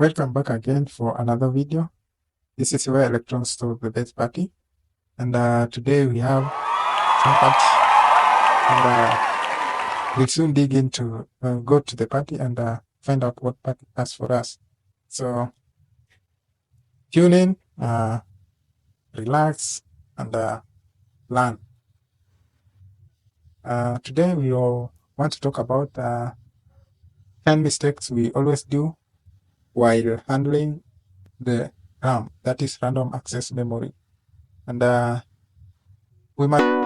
Welcome back again for another video. This is where electrons store the best party, and today we have some party, and we'll soon dig into go to the party and find out what party has for us. So tune in, relax, and learn. Today we all want to talk about 10 mistakes we always do while handling the RAM, that is random access memory. And we might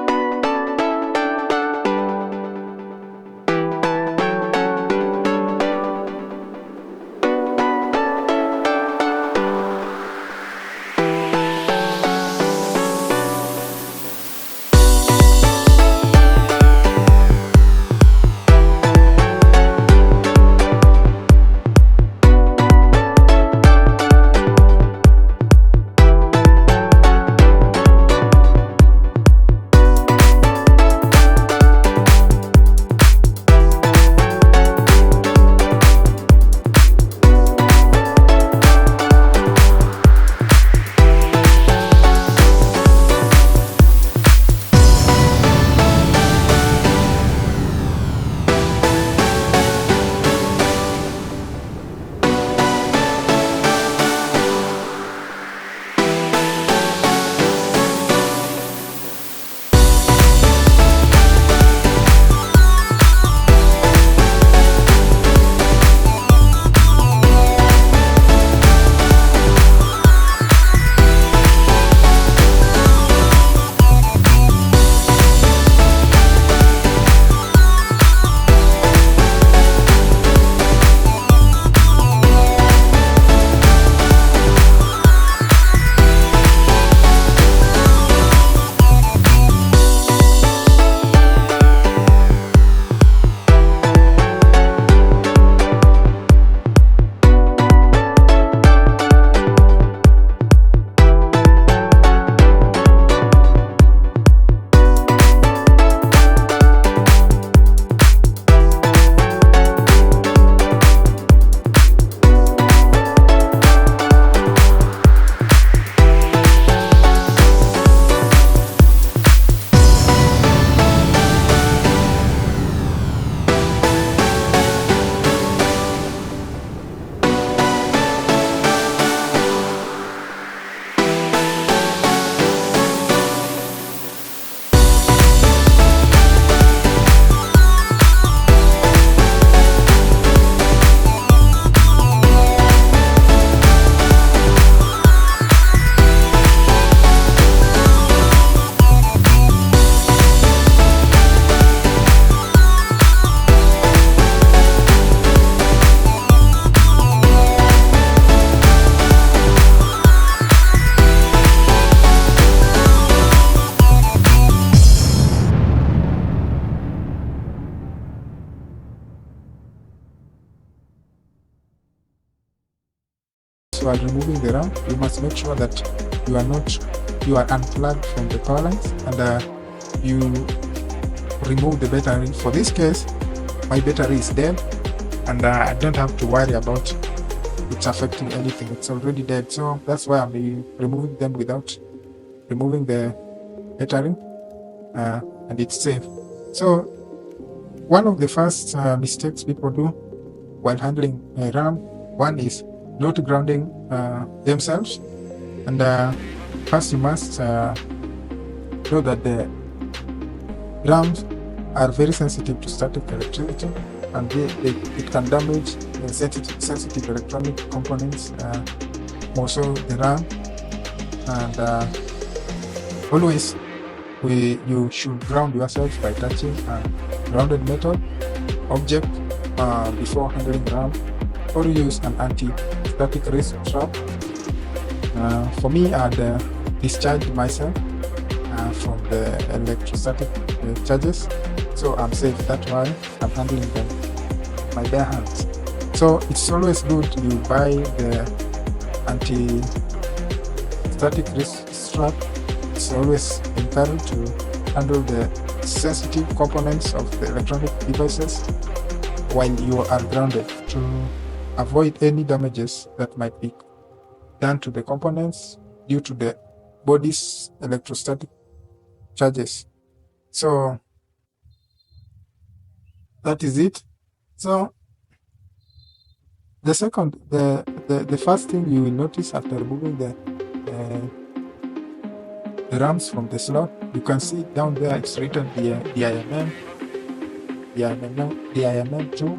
while removing the RAM, you must make sure that you are unplugged from the power lines, and you remove the battery. For this case, my battery is dead, and I don't have to worry about it's affecting anything. It's already dead, so that's why I'm removing them without removing the battery, and it's safe. So one of the first mistakes people do while handling RAM, one is not grounding themselves, and first you must know that the RAMs are very sensitive to static electricity, and it can damage sensitive electronic components, more so the RAM. And always you should ground yourself by touching a grounded metal object before handling RAM, or use an anti-static wrist strap. For me, I'd discharged myself from the electrostatic charges, so I'm safe. That's why I'm handling them with my bare hands. So it's always good you buy the anti-static wrist strap. It's always encouraged to handle the sensitive components of the electronic devices while you are grounded. To avoid any damages that might be done to the components due to the body's electrostatic charges. So that is it. So the first thing you will notice after removing the RAMs from the slot, you can see down there it's written DIMM, DIMM 2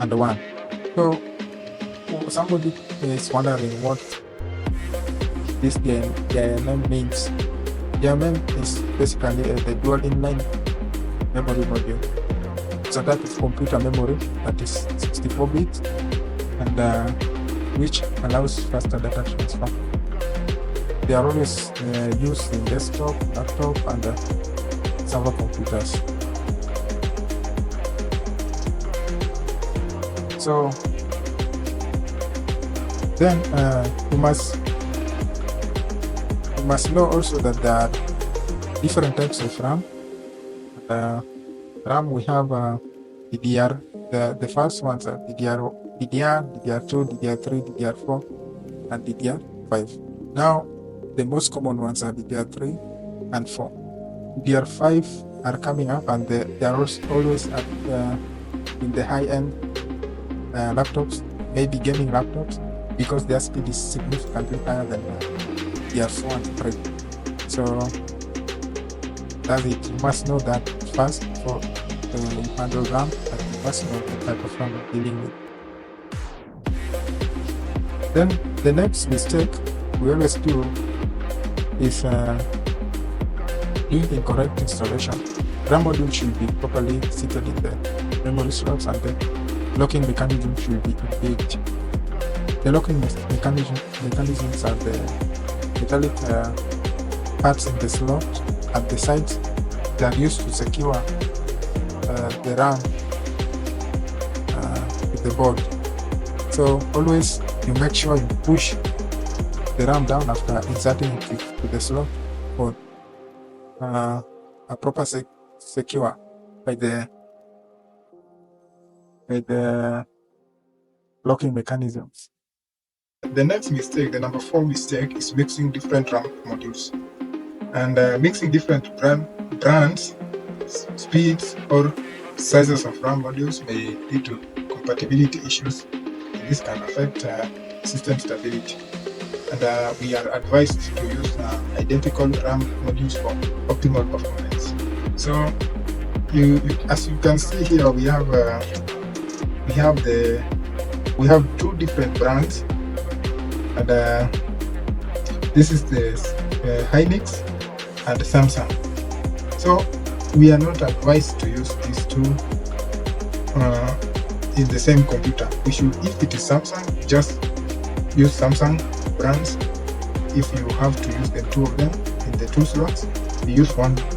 and 1. So somebody is wondering what this DIMM means. DIMM is basically the dual inline memory module. So that is computer memory that is 64 bits and which allows faster data transfer. They are always used in desktop, laptop, and server computers. So then you must know also that there are different types of RAM. RAM we have DDR. The first ones are DDR, DDR2, DDR3, DDR4, and DDR5. Now the most common ones are DDR3 and 4. DDR5 are coming up, and they are always at, in the high-end laptops, maybe gaming laptops, because their speed is significantly higher than DDR4 and 3. So that's it. You must know that first for handle RAM, and you must know the type of RAM you're dealing with. Then the next mistake we always do is doing incorrect installation. RAM module should be properly seated in the memory slots, and the locking mechanism should be engaged. The locking mechanisms are the metallic parts in the slot at the sides that are used to secure the RAM with the board. So always you make sure you push the RAM down after inserting it to the slot for a proper secure by the locking mechanisms. The next mistake, the number 4 mistake, is mixing different RAM modules. And mixing different brands, speeds, or sizes of RAM modules may lead to compatibility issues, and this can affect system stability. And we are advised to use identical RAM modules for optimal performance. So, as you can see here, we have two different brands, and this is the Hynix and Samsung. So we are not advised to use these two in the same computer. We should, if it is Samsung, just use Samsung brands. If you have to use the two of them in the two slots, you use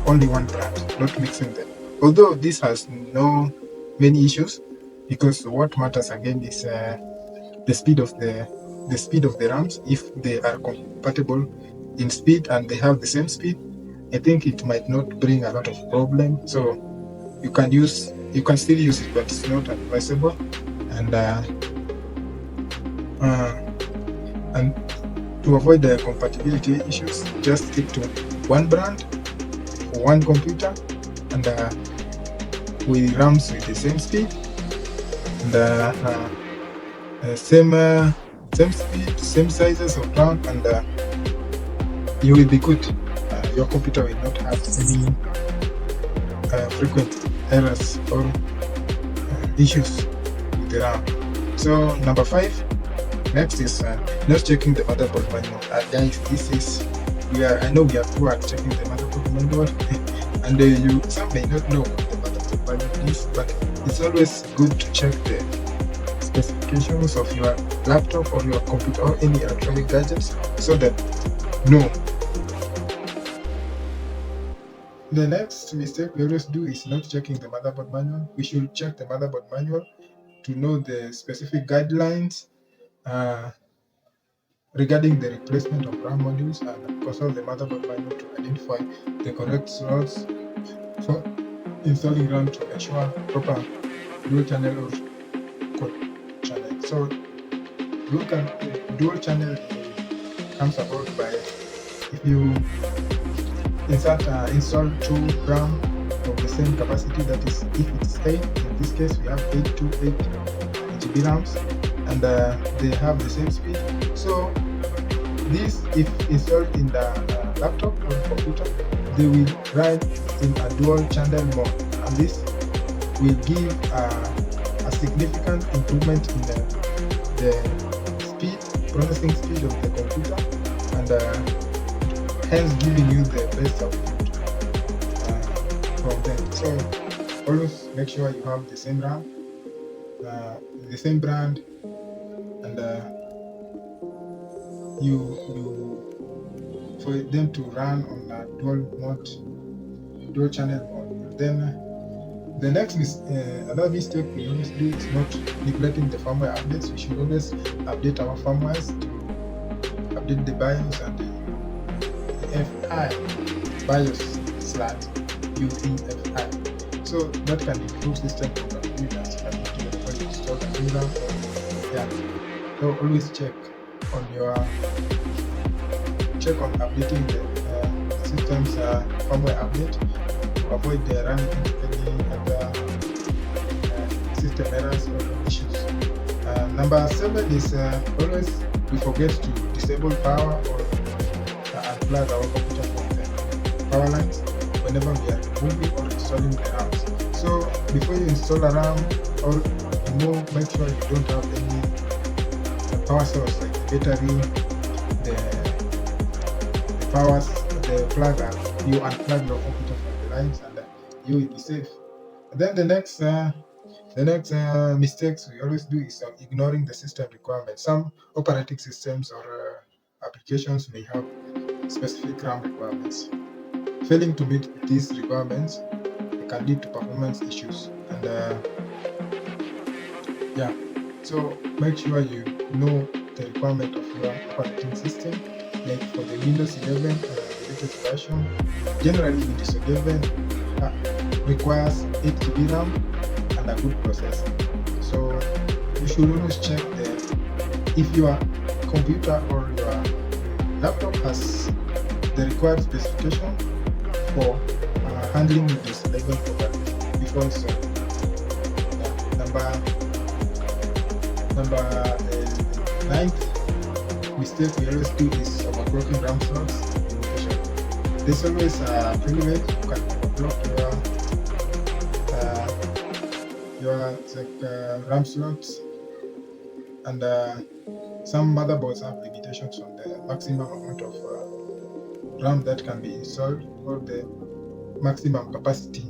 only one brand, not mixing them. Although this has no many issues, because what matters again is the speed of the RAMs. If they are compatible in speed and they have the same speed, I think it might not bring a lot of problem. So you can still use it, but it's not advisable. And to avoid the compatibility issues, just stick to one brand for one computer, and with RAMs with the same speed and same speed, same sizes of RAM, and you will be good. Your computer will not have any frequent errors or issues with the RAM. So number 5, next is not checking the motherboard manual. Guys, I know we are poor at checking the motherboard manual, and some may not know what the motherboard manual is, but it's always good to check the specifications of your laptop or your computer or any electronic gadgets, so that The next mistake we always do is not checking the motherboard manual. We should check the motherboard manual to know the specific guidelines regarding the replacement of RAM modules, and consult the motherboard manual to identify the correct slots for installing RAM to ensure proper dual channel or quad channel. So dual channel comes about by if you install 2 RAM of the same capacity, that is, if it's 8, in this case we have 8 to 8 GB RAMs, and they have the same speed. So this, if installed in the laptop or computer, they will run in a dual channel mode, and this will give a significant improvement in the processing speed of the computer, and hence giving you the best output from them. So always make sure you have the same RAM, the same brand, and for them to run on a dual channel mode. Then the next another mistake we always do is not neglecting the firmware updates. We should always update our firmwares to update the BIOS and the FI BIOS /UEFI. So that can improve system compatibility when you install a new RAM. Yeah. So always check on updating the system's firmware update to avoid the running into any other system errors or issues. Number 7 is always we forget to disable power or unplug our computer from the power lines whenever we are removing or installing the RAMs. So before you install a RAM or make sure you don't have any power source like the battery, the plug, you unplug your computer from the lines, and you will be safe. And then the next mistakes we always do is ignoring the system requirements. Some operating systems or applications may have specific RAM requirements. Failing to meet these requirements can lead to performance issues, and so make sure you know the requirement of your operating system. Like for the Windows 11 latest version, generally Windows 11 requires 8 GB RAM and a good processor. So you should always check if your computer or your laptop has the required specification for handling Windows 11 properly before installing. Number 9th mistake we always do is overclocking RAM slots limitation. There's always a privilege you can overclock your RAM slots, and some motherboards have limitations on the maximum amount of RAM that can be installed or the maximum capacity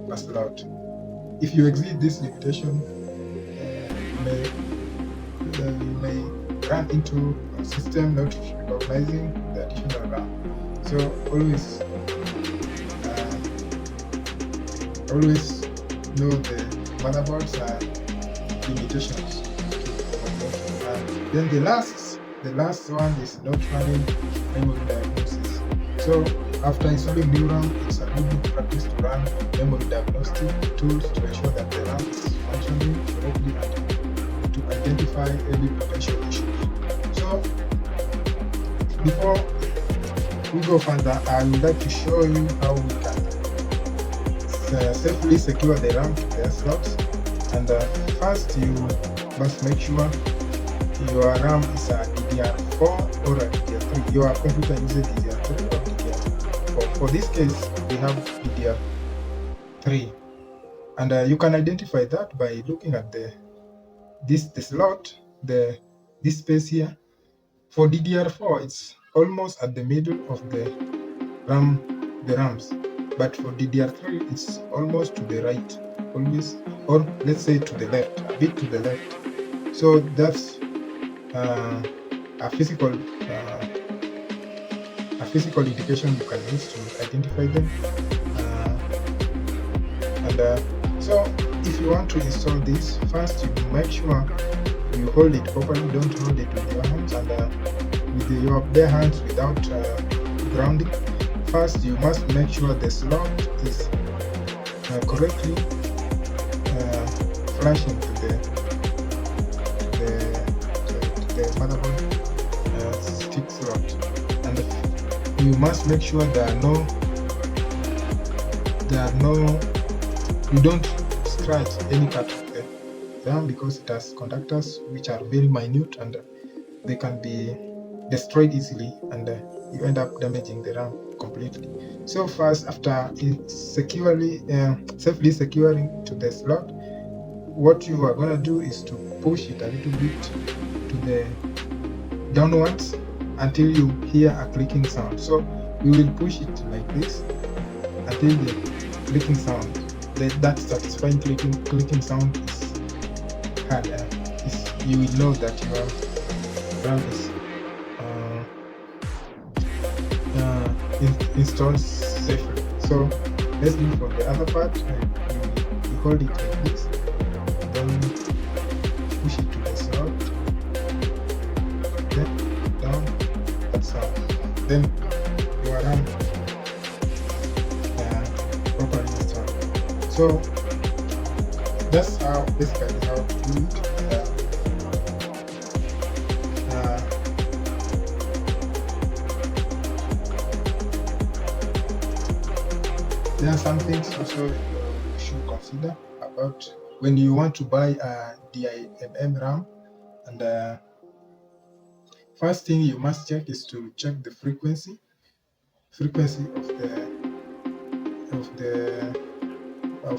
per slot. If you exceed this limitation, you may run into a system not recognizing the additional RAM. So always know the motherboard's limitations. Then the last one is not running memory diagnosis. So after installing new RAM, it's a good practice to run memory diagnostic tools to ensure that the RAM is functioning correctly and to identify any potential issues. So before we go further, I would like to show you how we can safely secure the RAM to their slots. And first, you must make sure your RAM is a DDR4 or a DDR3. Your computer uses DDR3 or DDR4. For this case, we have DDR3, and you can identify that by looking at the slot, this space here. For DDR4, it's almost at the middle of the RAMs, but for DDR3, it's almost to the right, always, or let's say to the left, a bit to the left. So that's a physical indication you can use to identify them. So if you want to install this, first you make sure you hold it properly. Don't hold it with your hands, and with your bare hands without grounding. First, you must make sure the slot is correctly flush into motherboard stick slot, and you must make sure you don't scratch any part of the RAM, because it has conductors which are very minute and they can be destroyed easily, and you end up damaging the RAM completely. So first, after it's safely securing to the slot, what you are going to do is to push it a little bit to the downwards until you hear a clicking sound. So you will push it like this until the clicking sound, that satisfying clicking sound is heard. You will know that your RAM is installed safely. So let's do for the other part. You hold it like this, then push it to the slot, then down, that's how. Then your RAM properly installed. So that's basically how to do it. There are some things also you should consider about when you want to buy a DIMM RAM. And first thing you must check is to check the frequency of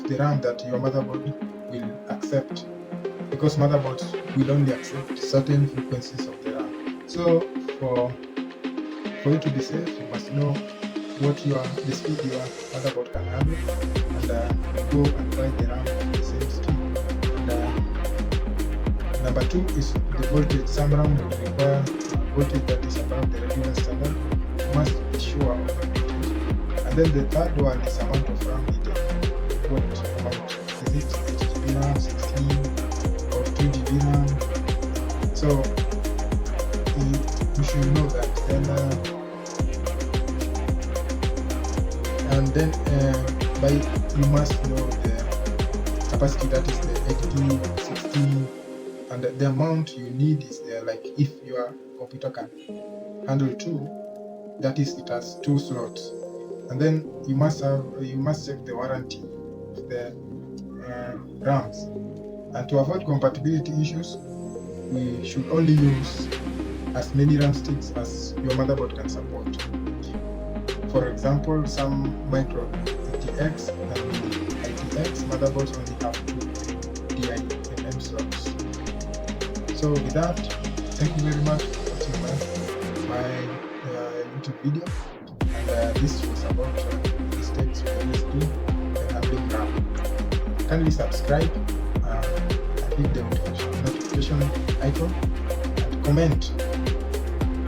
the RAM that your motherboard will accept, because motherboards will only accept certain frequencies of the RAM. So for you to be safe, you must know the speed your motherboard can handle, and go and buy the RAM at the same speed. And number 2 is the voltage. Some RAM will require voltage that is above the regular standard. You must be sure of the voltage. And then the third one is amount of RAM needed. What amount? Is it 8GB RAM, 16, or 2GB RAM? So you should know that. Then you must know the capacity, that is the 8GB, 16, and the amount you need is there. Like if your computer can handle 2, that is, it has 2 slots. And then you must check the warranty of the RAMs. And to avoid compatibility issues, we should only use as many RAM sticks as your motherboard can support. For example, some micro GX and ITX motherboards only have 2 DIMM slots. So with that, thank you very much for watching my YouTube video, and this was about mistakes we always do when handling RAM. Kindly subscribe and hit the notification icon and comment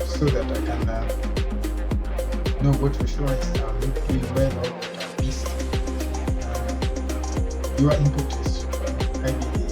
so that I can know what for sure is not doing well or what I missed. Your input is highly